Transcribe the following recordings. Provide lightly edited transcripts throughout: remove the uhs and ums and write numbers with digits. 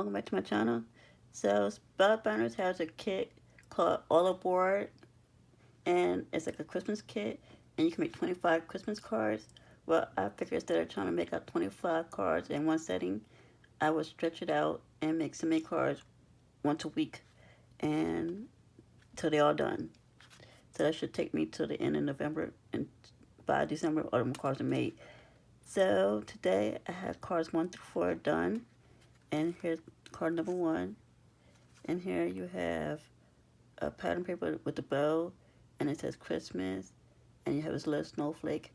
Welcome back to my channel. So Spellbinders has a kit called All Aboard, and it's like a Christmas kit, and you can make 25 Christmas cards. Well, I figured instead of trying to make out 25 cards in one setting, I would stretch it out and make so many cards once a week, and till they're all done. So that should take me to the end of November, and by December, all of my cards are made. So today I have cards 1 through 4 done, and here's card number 1. And here you have a pattern paper with a bow, and it says Christmas, and you have this little snowflake.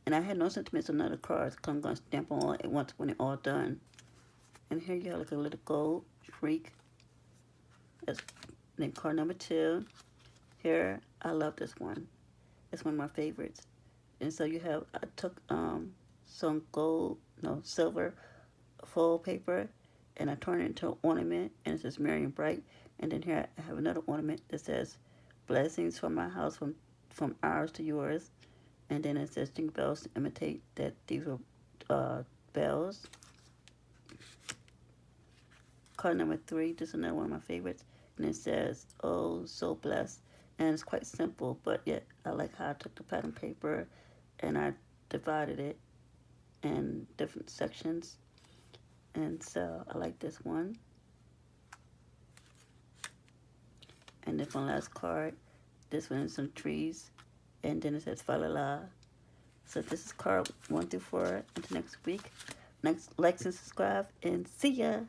And I had no sentiments on other cards because I'm going to stamp them all at once when they're all done. And here you have like a little gold freak. That's then card number 2. Here, I love this one. It's one of my favorites. And so you have, I took some silver foil paper, and I turned it into an ornament, and it says Merry and Bright. And then here I have another ornament that says Blessings from my house, from ours to yours. And then it says Jingle Bells to imitate that these were bells. Card number 3, this is another one of my favorites. And it says, oh, so blessed. And it's quite simple, but yet I like how I took the pattern paper and I divided it in different sections. And so I like this one. And then one last card. This one is some trees. And then it says fa la la. So this is card 1 through 4. Until next week. Like and subscribe and see ya.